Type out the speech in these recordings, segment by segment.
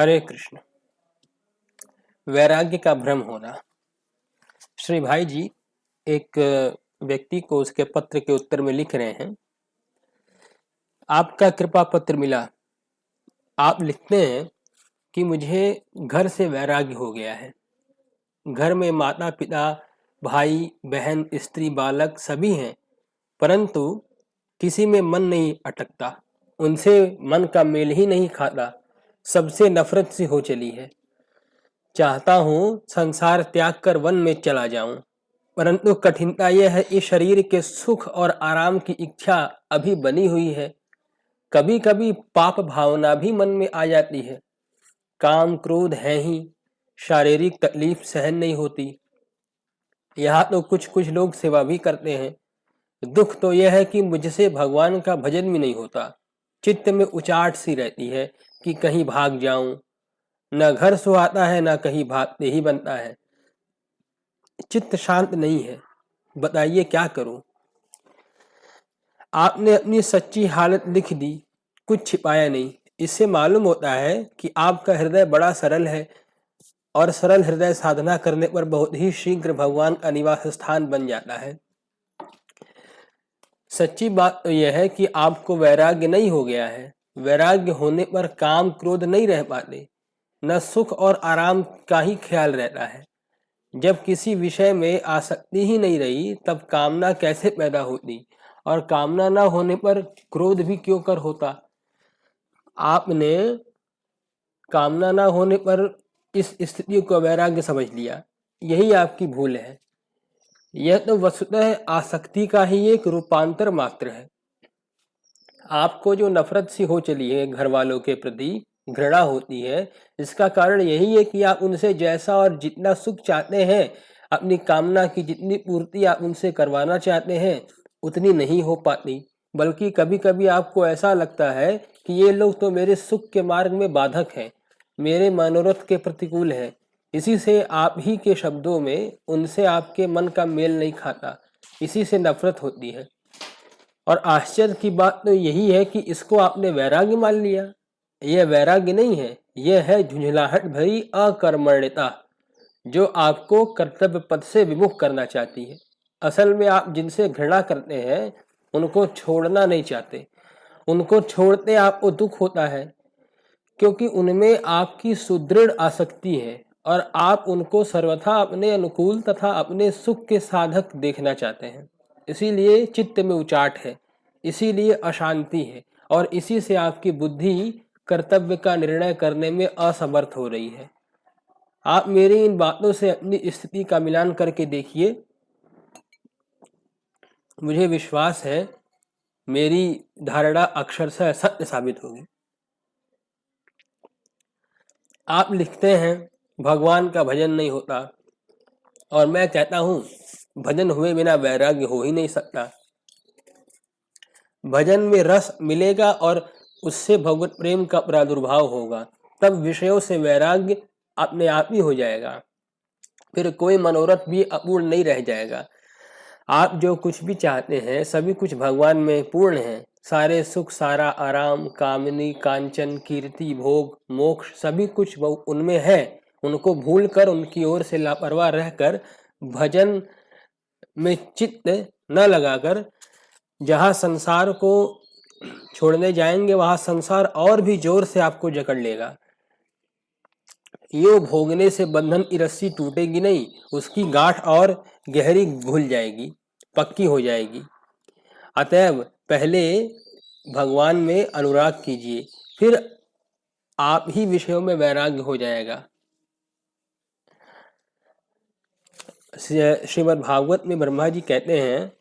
हरे कृष्ण। वैराग्य का भ्रम होना। श्री भाई जी एक व्यक्ति को उसके पत्र के उत्तर में लिख रहे हैं, आपका कृपा पत्र मिला। आप लिखते हैं कि मुझे घर से वैराग्य हो गया है। घर में माता पिता, भाई बहन, स्त्री, बालक सभी हैं, परंतु किसी में मन नहीं अटकता, उनसे मन का मेल ही नहीं खाता, सबसे नफरत सी हो चली है। चाहता हूँ संसार त्याग कर वन में चला जाऊं, परंतु कठिनता यह है इस शरीर के सुख और आराम की इच्छा अभी बनी हुई है। कभी कभी पाप भावना भी मन में आ जाती है। काम क्रोध है ही, शारीरिक तकलीफ सहन नहीं होती। यहाँ तो कुछ कुछ लोग सेवा भी करते हैं। दुख तो यह है कि मुझसे भगवान का भजन भी नहीं होता। चित्त में उचाट सी रहती है कि कहीं भाग जाऊं। न घर सुहाता है, न कहीं भागते ही बनता है। चित्त शांत नहीं है, बताइए क्या करूं। आपने अपनी सच्ची हालत लिख दी, कुछ छिपाया नहीं। इससे मालूम होता है कि आपका हृदय बड़ा सरल है और सरल हृदय साधना करने पर बहुत ही शीघ्र भगवान का निवास स्थान बन जाता है। सच्ची बात तो यह है कि आपको वैराग्य नहीं हो गया है। वैराग्य होने पर काम क्रोध नहीं रह पाते, न सुख और आराम का ही ख्याल रहता है। जब किसी विषय में आसक्ति ही नहीं रही, तब कामना कैसे पैदा होती, और कामना न होने पर क्रोध भी क्यों कर होता। आपने कामना न होने पर इस स्थिति को वैराग्य समझ लिया, यही आपकी भूल है। यह तो वस्तुतः आसक्ति का ही एक रूपांतर मात्र है। आपको जो नफरत सी हो चली है, घर वालों के प्रति घृणा होती है, इसका कारण यही है कि आप उनसे जैसा और जितना सुख चाहते हैं, अपनी कामना की जितनी पूर्ति आप उनसे करवाना चाहते हैं, उतनी नहीं हो पाती। बल्कि कभी कभी आपको ऐसा लगता है कि ये लोग तो मेरे सुख के मार्ग में बाधक हैं, मेरे मनोरथ के प्रतिकूल हैं। इसी से आप ही के शब्दों में उनसे आपके मन का मेल नहीं खाता, इसी से नफरत होती है। और आश्चर्य की बात तो यही है कि इसको आपने वैराग्य मान लिया। यह वैराग्य नहीं है, यह है झुंझलाहट भरी अकर्मण्यता, जो आपको कर्तव्य पथ से विमुख करना चाहती है। असल में आप जिनसे घृणा करते हैं, उनको छोड़ना नहीं चाहते। उनको छोड़ते आपको दुख होता है, क्योंकि उनमें आपकी सुदृढ़ आसक्ति है और आप उनको सर्वथा अपने अनुकूल तथा अपने सुख के साधक देखना चाहते हैं। इसीलिए चित्त में उचाट है, इसीलिए अशांति है, और इसी से आपकी बुद्धि कर्तव्य का निर्णय करने में असमर्थ हो रही है। आप मेरी इन बातों से अपनी स्थिति का मिलान करके देखिए, मुझे विश्वास है मेरी धारणा अक्षरशः सत्य साबित होगी। आप लिखते हैं भगवान का भजन नहीं होता, और मैं कहता हूं भजन हुए बिना वैराग्य हो ही नहीं सकता। भजन में रस मिलेगा और उससे भगवत प्रेम का प्रादुर्भाव होगा, तब विषयों से वैराग्य अपने आप ही हो जाएगा। फिर कोई मनोरथ भी अपूर्ण नहीं रह जाएगा। आप जो कुछ भी चाहते हैं, सभी कुछ भगवान में पूर्ण है। सारे सुख, सारा आराम, कामनी, कांचन, कीर्ति, भोग, मोक्ष सभी कुछ उनमें है। उनको भूलकर, उनकी ओर से लापरवाह रहकर, भजन में चित्त न लगाकर जहाँ संसार को छोड़ने जाएंगे, वहां संसार और भी जोर से आपको जकड़ लेगा। यो भोगने से बंधन की रस्सी टूटेगी नहीं, उसकी गांठ और गहरी घुल जाएगी, पक्की हो जाएगी। अतएव पहले भगवान में अनुराग कीजिए, फिर आप ही विषयों में वैराग्य हो जाएगा। श्रीमद् भागवत में ब्रह्मा जी कहते हैं,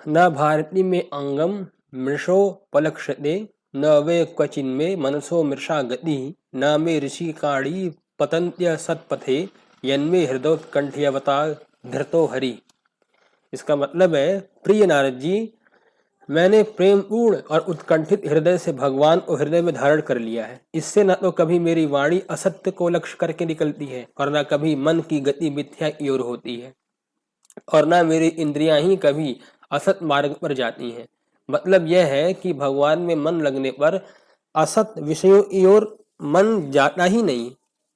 न भारती में अंगम मृषो पलक्षते, न वे क्वचिन में मनसो मृषा गति, न मे ऋषि काड़ी पतंत्य सत्पथे, यन्मे हृदयोत्कंठ्यवता धृतो हरि। इसका मतलब है, प्रिय नारद जी, मैंने प्रेम पूर्ण और उत्कंठित हृदय से भगवान को हृदय में धारण कर लिया है। इससे न तो कभी मेरी वाणी असत्य को लक्ष्य करके निकलती है, और न कभी मन की गति मिथ्या की ओर होती है, और न मेरी इंद्रियां ही कभी असत मार्ग पर जाती हैं। मतलब यह है कि भगवान में मन लगने पर असत विषयों की ओर मन जाता ही नहीं।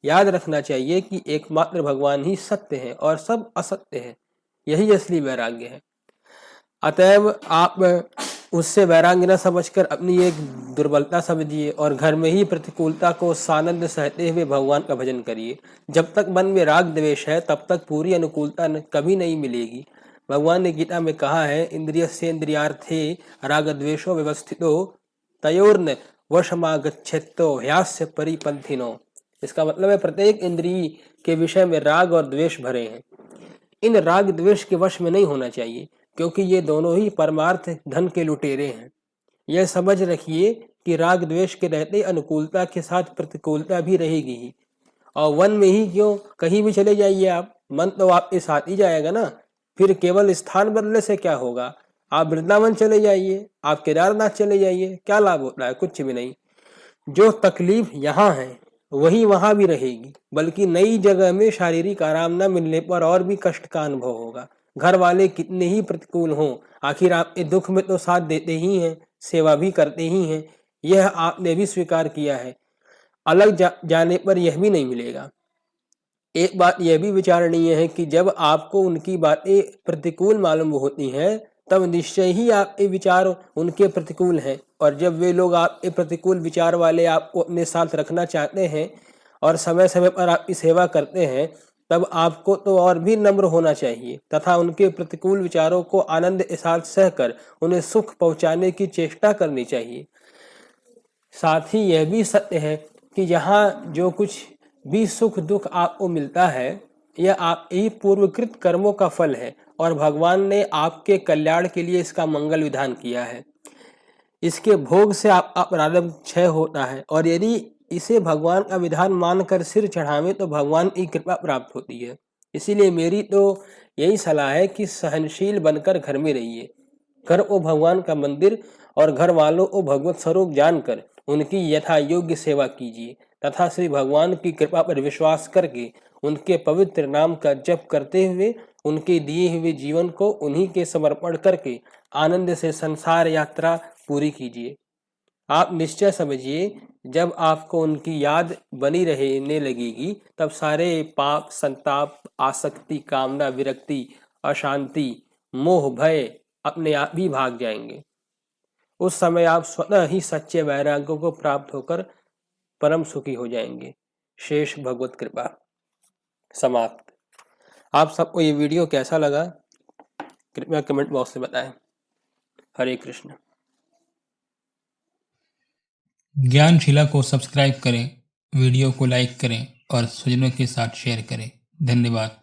याद रखना चाहिए कि एकमात्र भगवान ही सत्य है और सब असत्य है। यही असली वैराग्य है। अतएव आप उससे वैराग्य न समझकर अपनी एक दुर्बलता समझिए और घर में ही प्रतिकूलता को सानंद सहते हुए भगवान का भजन करिए। जब तक मन में राग द्वेष है तब तक पूरी अनुकूलता कभी नहीं मिलेगी। भगवान ने गीता में कहा है, इंद्रिय से इंद्रियार्थे राग द्वेषो व्यवस्थितो तयोर्न वशमागच्छेत्तो ह्यास्य परिपंथिनो। इसका मतलब है प्रत्येक इंद्रिय के विषय में राग और द्वेष भरे हैं। इन राग द्वेष के वश में नहीं होना चाहिए, क्योंकि ये दोनों ही परमार्थ धन के लुटेरे हैं। यह समझ रखिए कि राग द्वेष के रहते अनुकूलता के साथ प्रतिकूलता भी रहेगी ही। और वन में ही क्यों, कहीं भी चले जाइए आप, मन तो आपके साथ ही जाएगा ना। फिर केवल स्थान बदलने से क्या होगा? आप वृंदावन चले जाइए, आप केदारनाथ चले जाइए, क्या लाभ होता है? कुछ भी नहीं। जो तकलीफ यहाँ है वही वहां भी रहेगी, बल्कि नई जगह में शारीरिक आराम न मिलने पर और भी कष्ट का अनुभव होगा। घर वाले कितने ही प्रतिकूल हों, आखिर आपके दुख में तो साथ देते ही हैं, सेवा भी करते ही हैं। यह आपने भी स्वीकार किया है। अलग जाने पर यह भी नहीं मिलेगा। एक बात यह भी विचारणीय है कि जब आपको उनकी बातें प्रतिकूल मालूम होती हैं, तब निश्चय ही आपके विचार उनके प्रतिकूल हैं। और जब वे लोग आपके प्रतिकूल विचार वाले आपको अपने साथ रखना चाहते हैं और समय समय पर आपकी सेवा करते हैं, तब आपको तो और भी नम्र होना चाहिए तथा उनके प्रतिकूल विचारों को आनंद के साथ सहकर उन्हें सुख पहुंचाने की चेष्टा करनी चाहिए। साथ ही यह भी सत्य है कि यहाँ जो कुछ भी सुख दुख आपको मिलता है, यह आपके ही पूर्वकृत कर्मों का फल है और भगवान ने आपके कल्याण के लिए इसका मंगल विधान किया है। इसके भोग से आपका प्रारब्ध क्षय होता है और यदि इसे भगवान का विधान मानकर सिर चढ़ावे तो भगवान की कृपा प्राप्त होती है। इसीलिए मेरी तो यही सलाह है कि सहनशील बनकर घर में रहिए। घर को भगवान का मंदिर और घर वालों को भगवत स्वरूप जानकर उनकी यथा योग्य सेवा कीजिए तथा श्री भगवान की कृपा पर विश्वास करके उनके पवित्र नाम का जप करते हुए उनके दिए हुए जीवन को उन्हीं के समर्पण करके आनंद से संसार यात्रा पूरी कीजिए। आप निश्चय समझिए, जब आपको उनकी याद बनी रहने लगेगी तब सारे पाप, संताप, आसक्ति, कामना, विरक्ति, अशांति, मोह, भय अपने आप ही भाग जाएंगे। उस समय आप स्वतः ही सच्चे वैराग्य को प्राप्त होकर परम सुखी हो जाएंगे। शेष भगवत कृपा। समाप्त। आप सबको ये वीडियो कैसा लगा कृपया कमेंट बॉक्स में बताएं। हरे कृष्ण। ज्ञानशिला को सब्सक्राइब करें, वीडियो को लाइक करें और स्वजनों के साथ शेयर करें। धन्यवाद।